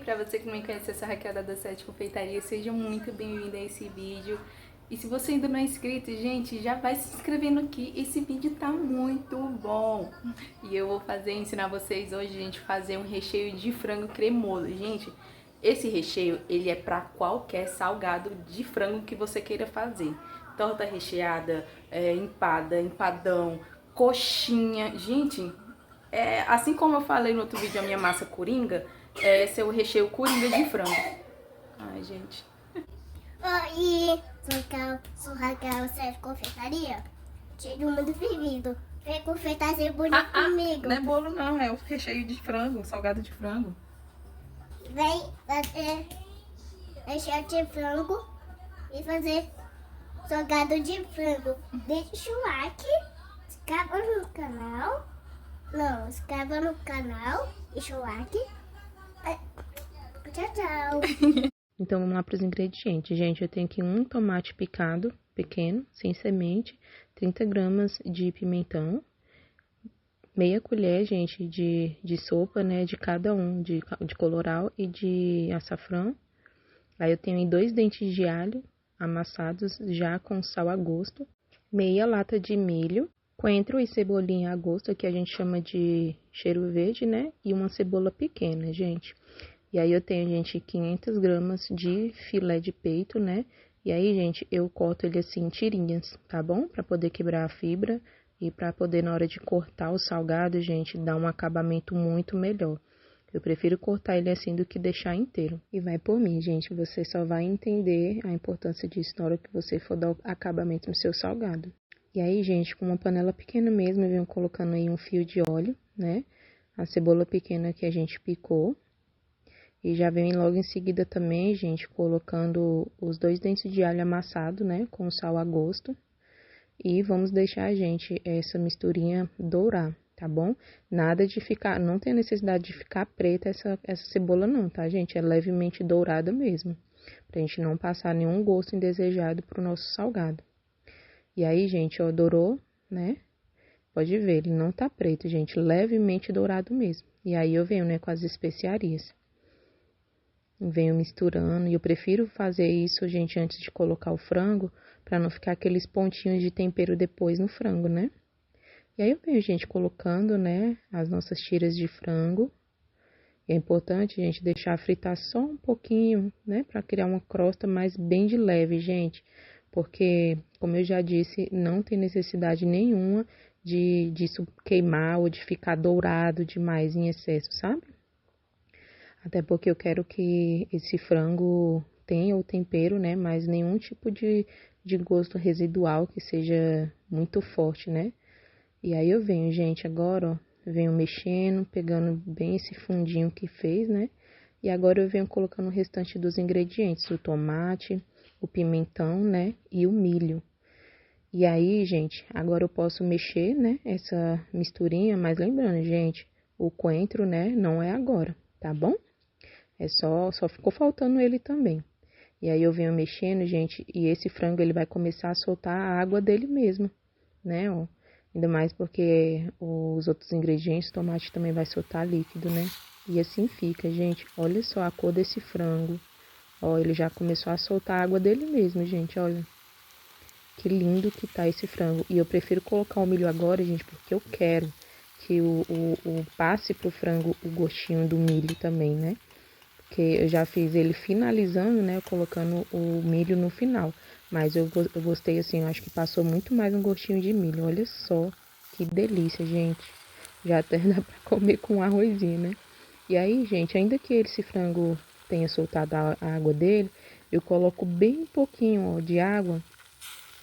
Pra você que não me conhece, eu sou a Raquel da 7 Confeitaria. Seja muito bem-vindo a esse vídeo. E se você ainda não é inscrito, gente, já vai se inscrevendo aqui. Esse vídeo tá muito bom. E eu vou ensinar vocês hoje, gente, fazer um recheio de frango cremoso. Gente, esse recheio, ele é pra qualquer salgado de frango que você queira fazer. Torta recheada, empada, empadão, coxinha. Gente, assim como eu falei no outro vídeo, a minha massa coringa, esse é o recheio coringa de frango. Ai, gente. Oi, sou Raquel, Sérgio Confeitaria. Todo mundo bem-vindo. Vem confeitar cebolinha comigo. Não é bolo não, é o recheio de frango, salgado de frango. Vem fazer recheio de frango e fazer salgado de frango. Deixa o like, se inscreva no canal. Não, se inscreva no canal, deixa o like. Tchau, tchau. Então vamos lá para os ingredientes. Gente, eu tenho aqui um tomate picado, pequeno, sem semente, 30 gramas de pimentão, meia colher, gente, de sopa, né, de cada um, de colorau e de açafrão. Aí eu tenho aí 2 dentes de alho amassados já com sal a gosto, meia lata de milho, coentro e cebolinha a gosto, que a gente chama de cheiro verde, né, e uma cebola pequena, gente. E aí eu tenho, gente, 500 gramas de filé de peito, né? E aí, gente, eu corto ele assim em tirinhas, tá bom? Pra poder quebrar a fibra e pra poder, na hora de cortar o salgado, gente, dar um acabamento muito melhor. Eu prefiro cortar ele assim do que deixar inteiro. E vai por mim, gente, você só vai entender a importância disso na hora que você for dar o acabamento no seu salgado. E aí, gente, com uma panela pequena mesmo, eu venho colocando aí um fio de óleo, né? A cebola pequena que a gente picou. E já vem logo em seguida também, gente, colocando os 2 dentes de alho amassado, né, com sal a gosto. E vamos deixar, gente, essa misturinha dourar, tá bom? Nada de ficar, não tem necessidade de ficar preta essa cebola não, tá, gente? É levemente dourada mesmo, pra gente não passar nenhum gosto indesejado pro nosso salgado. E aí, gente, ó, dourou, né? Pode ver, ele não tá preto, gente, levemente dourado mesmo. E aí eu venho, né, com as especiarias. Venho misturando, e eu prefiro fazer isso, gente, antes de colocar o frango, para não ficar aqueles pontinhos de tempero depois no frango, né? E aí eu venho, gente, colocando, né, as nossas tiras de frango. E é importante, gente, deixar fritar só um pouquinho, né, para criar uma crosta mais bem de leve, gente. Porque, como eu já disse, não tem necessidade nenhuma disso queimar ou de ficar dourado demais em excesso, sabe? Até porque eu quero que esse frango tenha o tempero, né? Mas nenhum tipo de gosto residual que seja muito forte, né? E aí eu venho, gente, agora, ó, venho mexendo, pegando bem esse fundinho que fez, né? E agora eu venho colocando o restante dos ingredientes, o tomate, o pimentão, né? E o milho. E aí, gente, agora eu posso mexer, né? Essa misturinha, mas lembrando, gente, o coentro, né? Não é agora, tá bom? Só ficou faltando ele também. E aí eu venho mexendo, gente, e esse frango ele vai começar a soltar a água dele mesmo, né, ó. Ainda mais porque os outros ingredientes, o tomate também vai soltar líquido, né? E assim fica, gente. Olha só a cor desse frango. Ó, ele já começou a soltar a água dele mesmo, gente, olha. Que lindo que tá esse frango. E eu prefiro colocar o milho agora, gente, porque eu quero que o passe pro frango o gostinho do milho também, né? Que eu já fiz ele finalizando, né, colocando o milho no final. Mas eu gostei assim, eu acho que passou muito mais um gostinho de milho. Olha só, que delícia, gente. Já até dá pra comer com arrozinho, né? E aí, gente, ainda que esse frango tenha soltado a água dele, eu coloco bem pouquinho, ó, de água,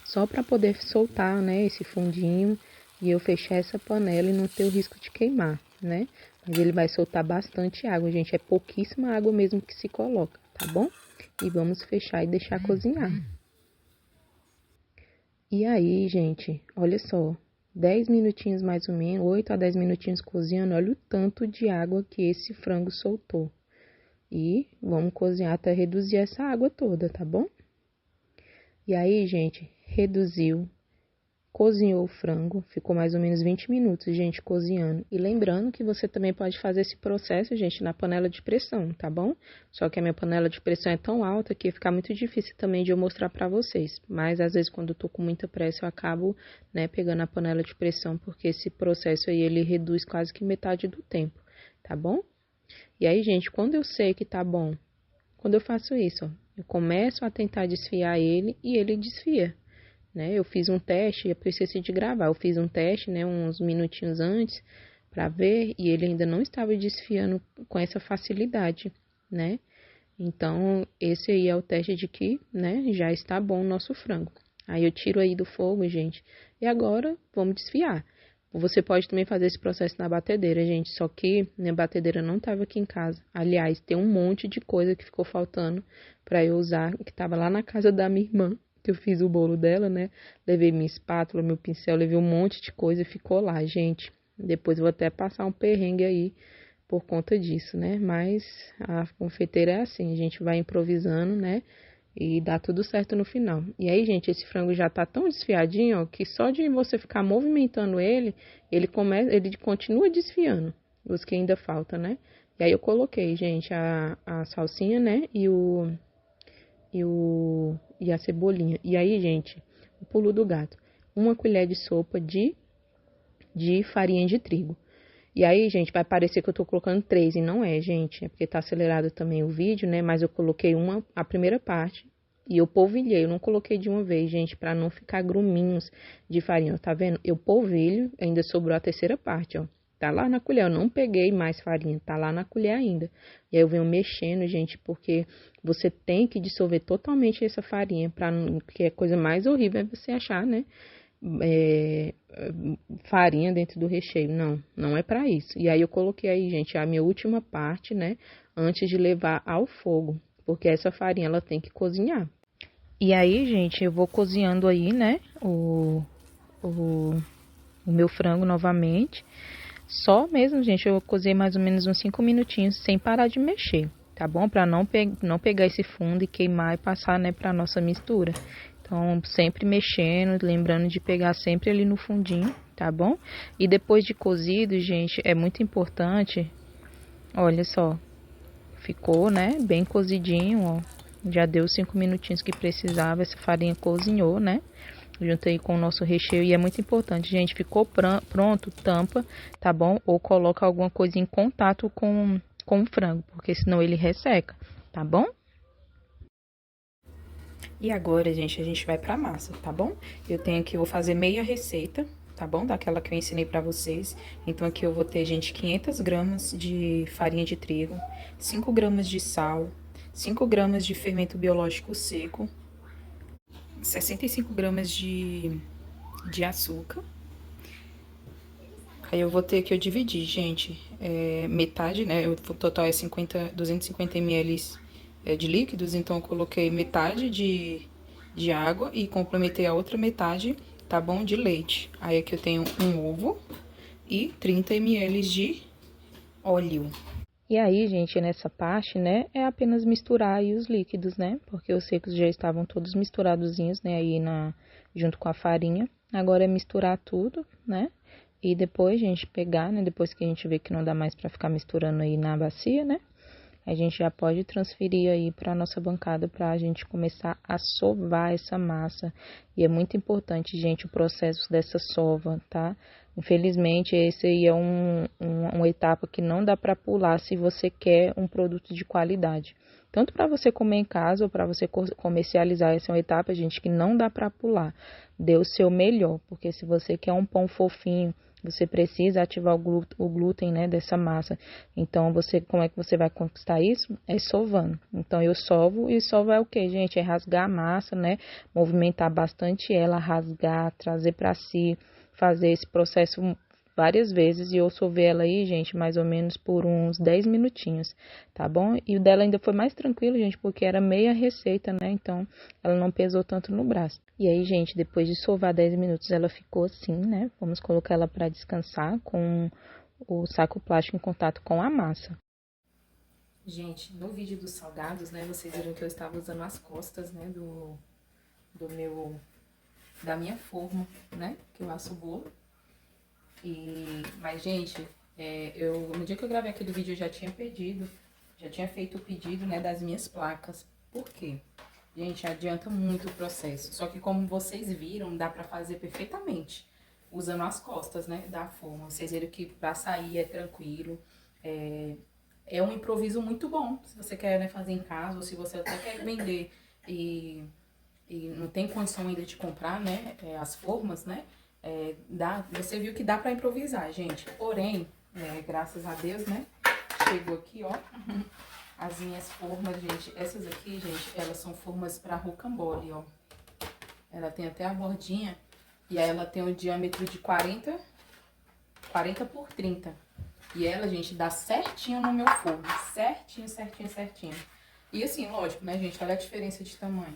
só para poder soltar, né, esse fundinho e eu fechar essa panela e não ter o risco de queimar, né? Mas ele vai soltar bastante água, gente, é pouquíssima água mesmo que se coloca, tá bom? E vamos fechar e deixar cozinhar. E aí, gente, olha só, 10 minutinhos mais ou menos, 8 a 10 minutinhos cozinhando, olha o tanto de água que esse frango soltou. E vamos cozinhar até reduzir essa água toda, tá bom? E aí, gente, reduziu. cozinhou o frango, ficou mais ou menos 20 minutos, gente, cozinhando. E lembrando que você também pode fazer esse processo, gente, na panela de pressão, tá bom? Só que a minha panela de pressão é tão alta que fica muito difícil também de eu mostrar pra vocês. Mas, às vezes, quando eu tô com muita pressa, eu acabo, né, pegando a panela de pressão, porque esse processo aí, ele reduz quase que metade do tempo, tá bom? E aí, gente, quando eu sei que tá bom, quando eu faço isso, ó, eu começo a tentar desfiar ele e ele desfia. Né? Eu fiz um teste, eu esqueci de gravar, eu fiz um teste, né, uns minutinhos antes, para ver, e ele ainda não estava desfiando com essa facilidade, né? Então, esse aí é o teste de que, né, já está bom o nosso frango. Aí eu tiro aí do fogo, gente, e agora vamos desfiar. Você pode também fazer esse processo na batedeira, gente, só que minha batedeira não estava aqui em casa. Aliás, tem um monte de coisa que ficou faltando para eu usar, que estava lá na casa da minha irmã, que eu fiz o bolo dela, né? Levei minha espátula, meu pincel, levei um monte de coisa e ficou lá, gente. Depois eu vou até passar um perrengue aí por conta disso, né? Mas a confeiteira é assim, a gente vai improvisando, né? E dá tudo certo no final. E aí, gente, esse frango já tá tão desfiadinho, ó, que só de você ficar movimentando ele, ele continua desfiando. Os que ainda falta, né? E aí eu coloquei, gente, a salsinha, né? E a cebolinha. E aí, gente, o pulo do gato. 1 colher de sopa de farinha de trigo. E aí, gente, vai parecer que eu tô colocando 3, e não é, gente. É porque tá acelerado também o vídeo, né? Mas eu coloquei a primeira parte, e eu polvilhei. Eu não coloquei de uma vez, gente, pra não ficar gruminhos de farinha. Tá vendo? Eu polvilho, ainda sobrou a terceira parte, ó. Tá lá na colher, eu não peguei mais farinha, tá lá na colher ainda. E aí eu venho mexendo, gente, porque você tem que dissolver totalmente essa farinha, porque a coisa mais horrível é você achar, né, farinha dentro do recheio. Não é pra isso. E aí eu coloquei aí, gente, a minha última parte, né, antes de levar ao fogo, porque essa farinha, ela tem que cozinhar. E aí, gente, eu vou cozinhando aí, né, o meu frango novamente. Só mesmo, gente, eu cozinhei mais ou menos uns 5 minutinhos sem parar de mexer, tá bom? Pra não pegar esse fundo e queimar e passar, né, pra nossa mistura. Então, sempre mexendo, lembrando de pegar sempre ali no fundinho, tá bom? E depois de cozido, gente, é muito importante, olha só, ficou, né, bem cozidinho, ó. Já deu os 5 minutinhos que precisava, essa farinha cozinhou, né? Juntei com o nosso recheio e é muito importante, gente, ficou pronto, tampa, tá bom? Ou coloca alguma coisa em contato com o frango, porque senão ele resseca, tá bom? E agora, gente, a gente vai pra massa, tá bom? Eu tenho aqui, vou fazer meia receita, tá bom? Daquela que eu ensinei pra vocês. Então, aqui eu vou ter, gente, 500 gramas de farinha de trigo, 5 gramas de sal, 5 gramas de fermento biológico seco, 65 gramas de açúcar. Aí eu vou ter que eu dividir, gente, metade, né? O total é 250 ml de líquidos, então eu coloquei metade de água e complementei a outra metade, tá bom? De leite. Aí aqui eu tenho um ovo e 30 ml de óleo. E aí, gente, nessa parte, né, é apenas misturar aí os líquidos, né? Porque os secos já estavam todos misturadozinhos, né, aí junto com a farinha. Agora é misturar tudo, né? E depois, gente, pegar, né, depois que a gente vê que não dá mais pra ficar misturando aí na bacia, né? A gente já pode transferir aí pra nossa bancada pra gente começar a sovar essa massa. E é muito importante, gente, o processo dessa sova, tá? Infelizmente, esse aí é uma etapa que não dá para pular se você quer um produto de qualidade. Tanto para você comer em casa ou para você comercializar, essa é uma etapa, gente, que não dá para pular. Dê o seu melhor, porque se você quer um pão fofinho, você precisa ativar o glúten, né, dessa massa. Então, como é que você vai conquistar isso? É sovando. Então, eu sovo, e sovo é o que, gente? É rasgar a massa, né? Movimentar bastante ela, rasgar, trazer para si, fazer esse processo várias vezes, e eu sovei ela aí, gente, mais ou menos por uns 10 minutinhos, tá bom? E o dela ainda foi mais tranquilo, gente, porque era meia receita, né? Então, ela não pesou tanto no braço. E aí, gente, depois de sovar 10 minutos, ela ficou assim, né? Vamos colocar ela para descansar com o saco plástico em contato com a massa. Gente, no vídeo dos salgados, né, vocês viram que eu estava usando as costas, né, do meu da minha forma, né? Que eu asso o bolo. Mas, gente, no dia que eu gravei aquele vídeo eu já tinha feito o pedido, né, das minhas placas. Por quê? Gente, adianta muito o processo. Só que como vocês viram, dá pra fazer perfeitamente. Usando as costas, né, da forma. Vocês viram que pra sair é tranquilo. É um improviso muito bom. Se você quer, né, fazer em casa, ou se você até quer vender e não tem condição ainda de comprar, né, as formas, né, você viu que dá pra improvisar, gente. Porém, graças a Deus, né, chegou aqui, ó, as minhas formas, gente. Essas aqui, gente, elas são formas pra rocambole, ó. Ela tem até a bordinha, e aí ela tem um diâmetro de 40 por 30. E ela, gente, dá certinho no meu forno. Certinho, certinho, certinho. E assim, lógico, né, gente, olha a diferença de tamanho.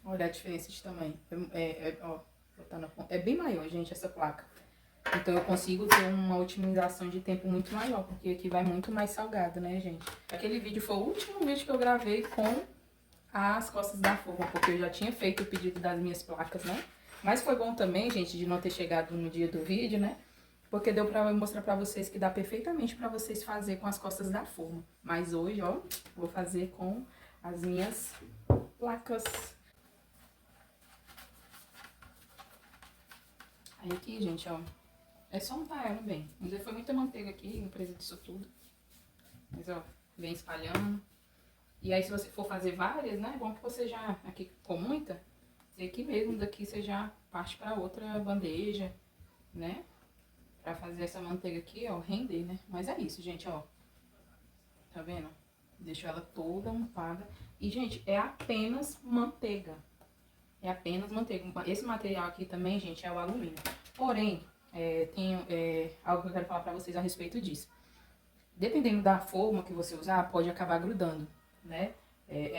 Olha a diferença de tamanho. Ó, é bem maior, gente, essa placa. Então eu consigo ter uma otimização de tempo muito maior, porque aqui vai muito mais salgado, né, gente? Aquele vídeo foi o último vídeo que eu gravei com as costas da forma, porque eu já tinha feito o pedido das minhas placas, né? Mas foi bom também, gente, de não ter chegado no dia do vídeo, né? Porque deu pra mostrar pra vocês que dá perfeitamente pra vocês fazer com as costas da forma. Mas hoje, ó, vou fazer com as minhas placas. Aí aqui, gente, ó, é só untar ela bem. Ainda foi muita manteiga aqui, não precisa disso tudo. Mas, ó, vem espalhando. E aí, se você for fazer várias, né, é bom que você já, aqui com muita, e aqui mesmo, daqui você já parte pra outra bandeja, né? Pra fazer essa manteiga aqui, ó, render, né? Mas é isso, gente, ó. Tá vendo? Deixo ela toda untada. E, gente, é apenas manteiga. É apenas manteiga. Esse material aqui também, gente, é o alumínio. Porém, tem algo que eu quero falar pra vocês a respeito disso. Dependendo da forma que você usar, pode acabar grudando, né?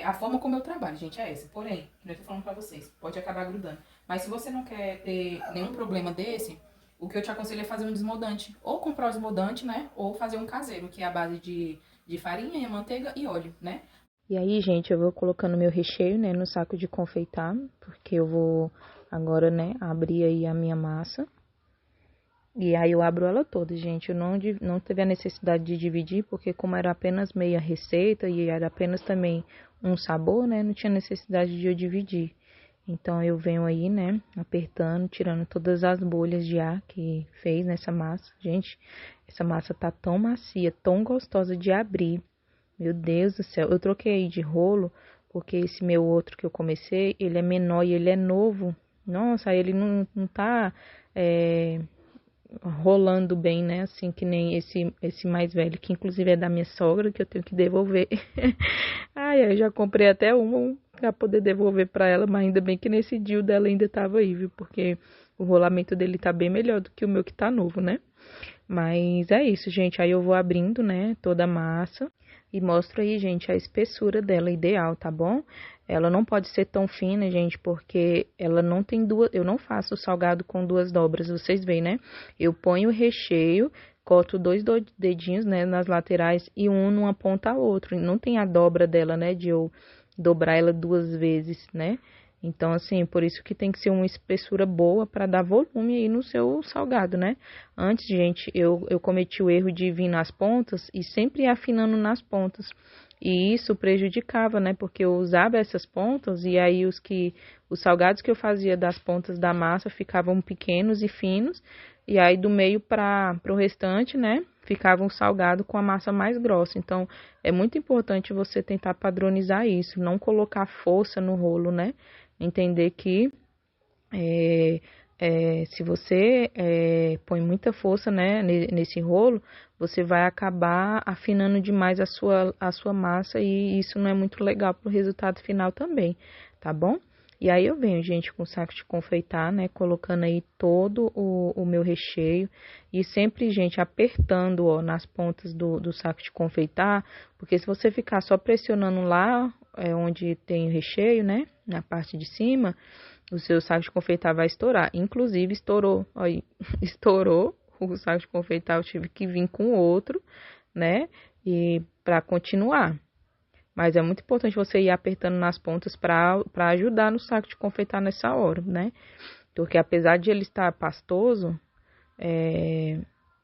A forma como eu trabalho, gente, é essa. Porém, que eu tô falando pra vocês, pode acabar grudando. Mas se você não quer ter nenhum problema desse, o que eu te aconselho é fazer um desmoldante. Ou comprar o desmoldante, né? Ou fazer um caseiro, que é a base de farinha, manteiga e óleo, né? E aí, gente, eu vou colocando meu recheio, né, no saco de confeitar, porque eu vou agora, né, abrir aí a minha massa. E aí eu abro ela toda, gente. Eu não teve a necessidade de dividir, porque como era apenas meia receita e era apenas também um sabor, né, não tinha necessidade de eu dividir. Então eu venho aí, né, apertando, tirando todas as bolhas de ar que fez nessa massa. Gente, essa massa tá tão macia, tão gostosa de abrir. Meu Deus do céu, eu troquei de rolo, porque esse meu outro que eu comecei, ele é menor e ele é novo. Nossa, aí ele não tá rolando bem, né? Assim que nem esse mais velho, que inclusive é da minha sogra, que eu tenho que devolver. Ai, eu já comprei até um pra poder devolver pra ela, mas ainda bem que nesse dia o dela ainda tava aí, viu? Porque o rolamento dele tá bem melhor do que o meu que tá novo, né? Mas é isso, gente. Aí eu vou abrindo, né, toda a massa e mostro aí, gente, a espessura dela ideal, tá bom? Ela não pode ser tão fina, gente, porque ela não tem duas... Eu não faço o salgado com duas dobras, vocês veem, né? Eu ponho o recheio, corto dois dedinhos, né, nas laterais e um numa ponta a outra. Não tem a dobra dela, né, de eu dobrar ela duas vezes, né? Então, assim, por isso que tem que ser uma espessura boa para dar volume aí no seu salgado, né? Antes, gente, eu cometi o erro de vir nas pontas e sempre ir afinando nas pontas. E isso prejudicava, né? Porque eu usava essas pontas e aí os salgados que eu fazia das pontas da massa ficavam pequenos e finos. E aí do meio para o restante, né? Ficava um salgado com a massa mais grossa. Então, é muito importante você tentar padronizar isso, não colocar força no rolo, né? Entender que se você põe muita força, né, nesse rolo, você vai acabar afinando demais a sua massa e isso não é muito legal para o resultado final também, tá bom? E aí eu venho, gente, com o saco de confeitar, né, colocando aí todo o meu recheio e sempre, gente, apertando, ó, nas pontas do saco de confeitar, porque se você ficar só pressionando lá, onde tem o recheio, né, na parte de cima, o seu saco de confeitar vai estourar. Inclusive, estourou, aí, estourou o saco de confeitar, eu tive que vir com outro, né, e para continuar. Mas é muito importante você ir apertando nas pontas para ajudar no saco de confeitar nessa hora, né? Porque apesar de ele estar pastoso,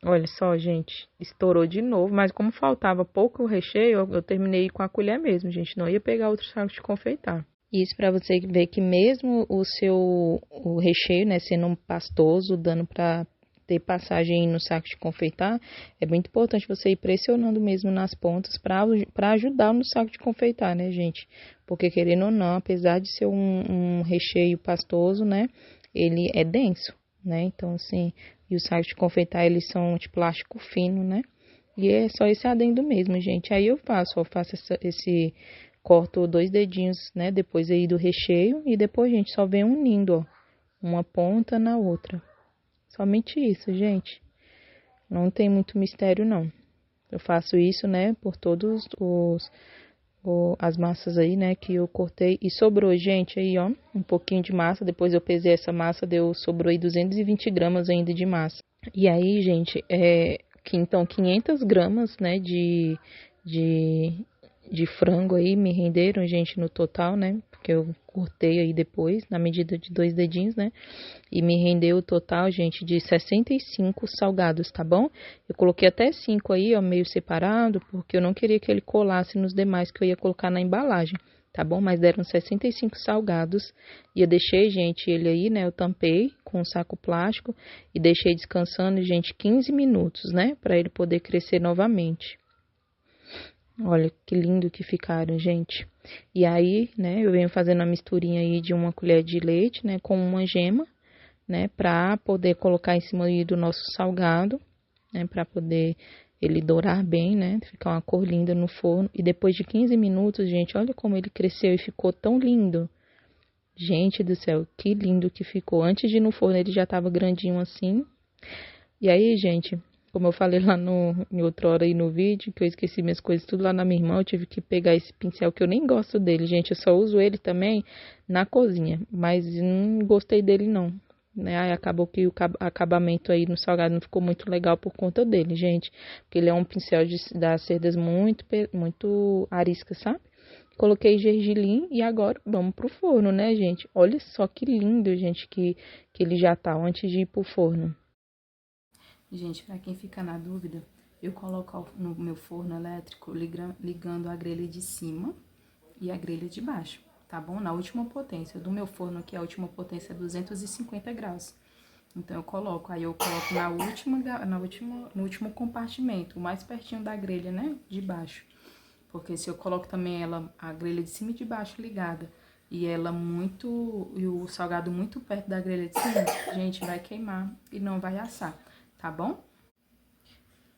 olha só, gente, estourou de novo. Mas como faltava pouco recheio, eu terminei com a colher mesmo, gente. Não ia pegar outro saco de confeitar. Isso para você ver que mesmo o recheio, né, sendo um pastoso, dando para ter passagem no saco de confeitar, é muito importante você ir pressionando mesmo nas pontas para ajudar no saco de confeitar, né, gente? Porque querendo ou não, apesar de ser um recheio pastoso, né, ele é denso, né? Então, assim, e os sacos de confeitar, eles são de plástico fino, né? E é só esse adendo mesmo, gente. Aí eu faço corto 2 dedinhos, né, depois aí do recheio e depois, gente, só vem unindo, ó, uma ponta na outra. Somente isso, gente. Não tem muito mistério, não. Eu faço isso, né, por todos as massas aí, né, que eu cortei. E sobrou, gente, aí, ó, um pouquinho de massa. Depois eu pesei essa massa, sobrou aí 220 gramas ainda de massa. E aí, gente, então 500 gramas, né, de frango aí me renderam, gente, no total, né? Porque eu cortei aí depois, na medida de 2 dedinhos, né? E me rendeu o total, gente, de 65 salgados, tá bom? Eu coloquei até 5 aí, ó, meio separado, porque eu não queria que ele colasse nos demais que eu ia colocar na embalagem, tá bom? Mas deram 65 salgados e eu deixei, gente, ele aí, né? Eu tampei com um saco plástico e deixei descansando, gente, 15 minutos, né? Para ele poder crescer novamente. Olha que lindo que ficaram, gente. E aí, né, eu venho fazendo a misturinha aí de uma colher de leite, né, com uma gema, né, pra poder colocar em cima aí do nosso salgado, né, pra poder ele dourar bem, né, ficar uma cor linda no forno. E depois de 15 minutos, gente, olha como ele cresceu e ficou tão lindo. Gente do céu, que lindo que ficou. Antes de ir no forno ele já tava grandinho assim. E aí, gente, como eu falei lá em outra hora aí no vídeo, que eu esqueci minhas coisas tudo lá na minha irmã, eu tive que pegar esse pincel que eu nem gosto dele, gente. Eu só uso ele também na cozinha, mas não gostei dele não, né? Aí acabou que o acabamento aí no salgado não ficou muito legal por conta dele, gente. Porque ele é um pincel das cerdas muito ariscas, sabe? Coloquei gergelim e agora vamos pro forno, né, gente? Olha só que lindo, gente, que ele já tá antes de ir pro forno. Gente, para quem fica na dúvida, eu coloco no meu forno elétrico ligando a grelha de cima e a grelha de baixo, tá bom? Na última potência. Do meu forno aqui, a última potência é 250 graus. Então, eu coloco no último compartimento, o mais pertinho da grelha, né? De baixo. Porque se eu coloco também a grelha de cima e de baixo ligada, e o salgado muito perto da grelha de cima, gente, vai queimar e não vai assar. Tá bom?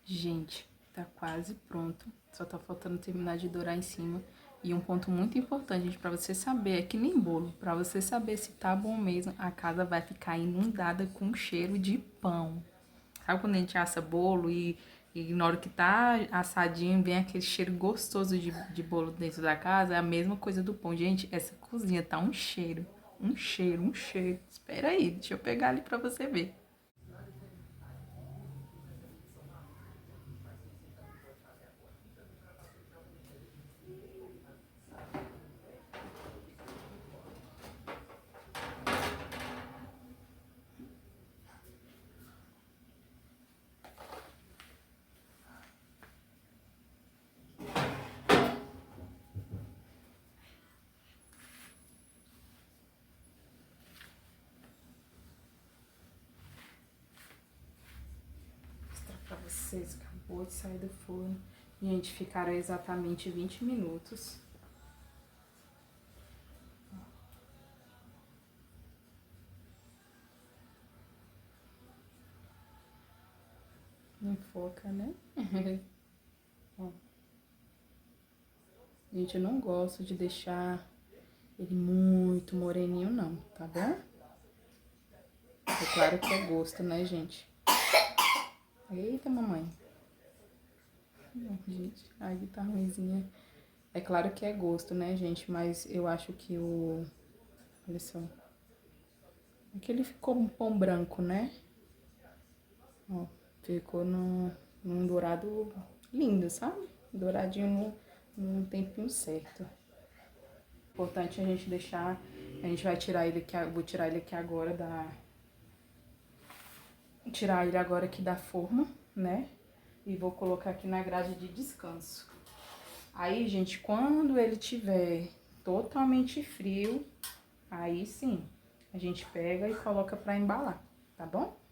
Gente, tá quase pronto. Só tá faltando terminar de dourar em cima. E um ponto muito importante, gente, pra você saber, é que nem bolo. Pra você saber se tá bom mesmo, a casa vai ficar inundada com cheiro de pão. Sabe quando a gente assa bolo e na hora que tá assadinho, vem aquele cheiro gostoso de bolo dentro da casa? É a mesma coisa do pão. Gente, essa cozinha tá um cheiro. Um cheiro, um cheiro. Espera aí, deixa eu pegar ali pra você ver. Pra vocês, acabou de sair do forno. Gente, ficaram exatamente 20 minutos. Não foca, né? Ó. Gente, eu não gosto de deixar ele muito moreninho, não, tá bom? É claro que é gosto, né, gente? Eita, mamãe. Gente, aí tá ruimzinha. É claro que é gosto, né, gente? Mas eu acho que olha só. É que ele ficou um pão branco, né? Ó, ficou num dourado lindo, sabe? Douradinho num tempinho certo. Importante a gente deixar, a gente vai tirar ele aqui, vou tirar ele aqui agora tirar ele agora aqui da forma, né? E vou colocar aqui na grade de descanso. Aí, gente, quando ele tiver totalmente frio, aí sim, a gente pega e coloca pra embalar, tá bom?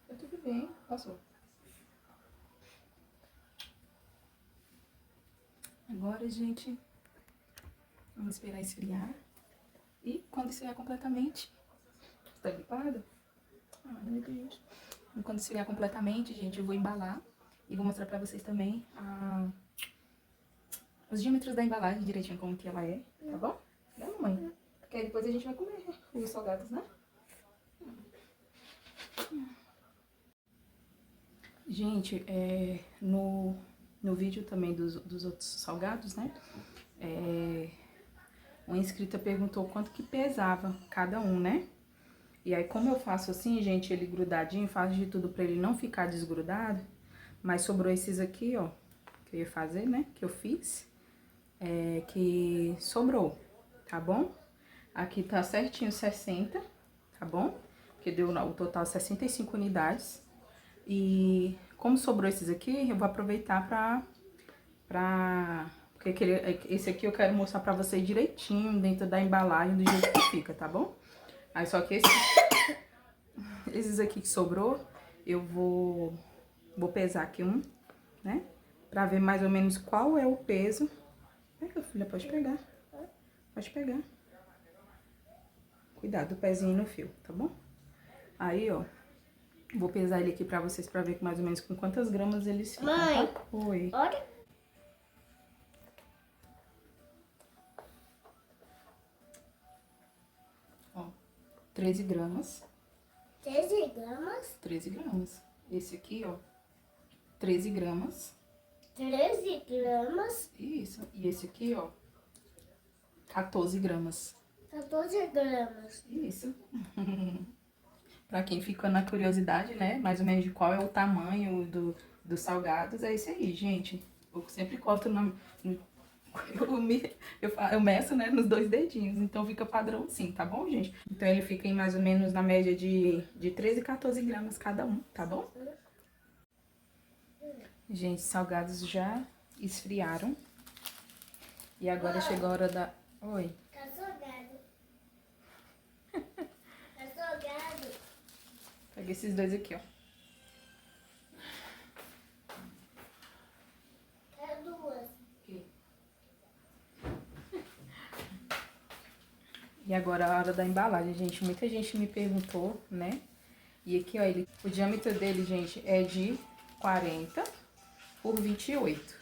Tá tudo bem, passou. Agora, gente, vamos esperar esfriar. E quando esfriar completamente... Tá gripado? Ah, meu Deus. E quando esfriar completamente, gente, eu vou embalar. E vou mostrar pra vocês também os diâmetros da embalagem direitinho como que ela é, tá bom? Né, mamãe? Porque aí depois a gente vai comer os salgados, né? Gente, no vídeo também dos outros salgados, né? Uma inscrita perguntou quanto que pesava cada um, né? E aí, como eu faço assim, gente, ele grudadinho, faço de tudo pra ele não ficar desgrudado. Mas sobrou esses aqui, ó, que eu ia fazer, né? Que eu fiz. Que sobrou, tá bom? Aqui tá certinho 60, tá bom? Porque deu o total 65 unidades. E como sobrou esses aqui, eu vou aproveitar porque esse aqui eu quero mostrar pra vocês direitinho dentro da embalagem, do jeito que fica, tá bom? Aí só que esses aqui que sobrou, eu vou pesar aqui né? Pra ver mais ou menos qual é o peso. Pega, filha, pode pegar. Pode pegar. Cuidado do pezinho no fio, tá bom? Aí, ó, vou pesar ele aqui pra vocês, pra ver mais ou menos com quantas gramas eles ficam, Mãe, tá? Oi. olha. Ó, 13 gramas. 13 gramas. 13 gramas. Esse aqui, ó, 13 gramas. 13 gramas. Isso. E esse aqui, ó, 14 gramas. 14 gramas. Isso. Pra quem fica na curiosidade, né, mais ou menos de qual é o tamanho dos salgados, é esse aí, gente. Eu sempre corto eu meço, né, nos 2 dedinhos, então fica padrão assim, tá bom, gente? Então ele fica em mais ou menos na média de 13 e 14 gramas cada um, tá bom? Gente, salgados já esfriaram. E agora chegou a hora da... Oi. Tá salgado. Tá salgado. Pega esses dois aqui, ó. Tá duas. Aqui. E agora a hora da embalagem, gente. Muita gente me perguntou, né? E aqui, ó, o diâmetro dele, gente, é de 40 por 28.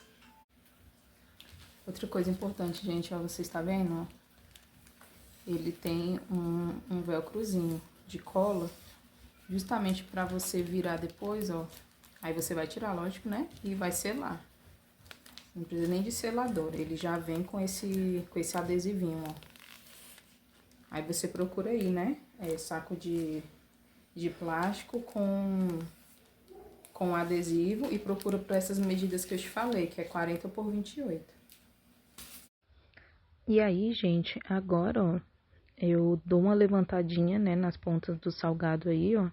Outra coisa importante, gente, ó, vocês tá vendo, ó? Ele tem um velcrozinho de cola, justamente pra você virar depois, ó. Aí você vai tirar, lógico, né? E vai selar. Não precisa nem de selador, ele já vem com esse adesivinho, ó. Aí você procura aí, né? Saco de plástico com adesivo e procura por essas medidas que eu te falei, que é 40 por 28. E aí, gente, agora, ó, eu dou uma levantadinha, né, nas pontas do salgado aí, ó,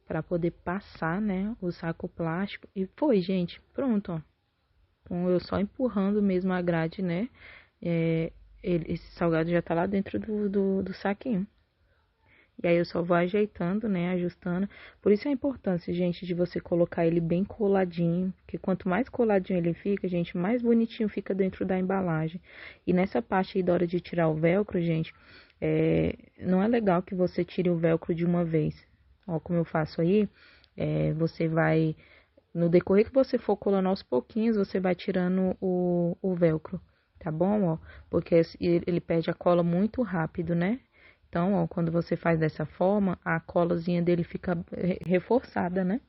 pra poder passar, né, o saco plástico. E foi, gente, pronto, ó. Então, eu só empurrando mesmo a grade, né, esse salgado já tá lá dentro do saquinho. E aí eu só vou ajeitando, né, ajustando. Por isso a importância, gente, de você colocar ele bem coladinho. Porque quanto mais coladinho ele fica, gente, mais bonitinho fica dentro da embalagem. E nessa parte aí da hora de tirar o velcro, gente, não é legal que você tire o velcro de uma vez. Ó, como eu faço aí, você vai No decorrer que você for colando aos pouquinhos, você vai tirando o velcro, tá bom? Ó, porque ele perde a cola muito rápido, né? Então, ó, quando você faz dessa forma, a colazinha dele fica reforçada, né?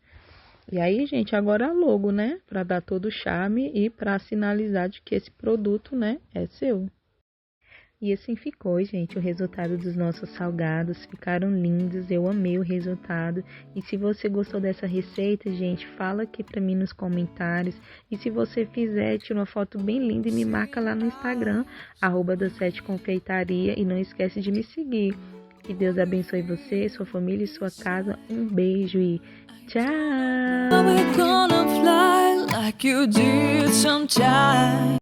E aí, gente, agora a logo, né? Pra dar todo o charme e pra sinalizar de que esse produto, né, é seu. E assim ficou, gente, o resultado dos nossos salgados. Ficaram lindos, eu amei o resultado. E se você gostou dessa receita, gente, fala aqui pra mim nos comentários. E se você fizer, tira uma foto bem linda e me marca lá no Instagram, @da7confeitaria. E não esquece de me seguir. Que Deus abençoe você, sua família e sua casa. Um beijo e tchau!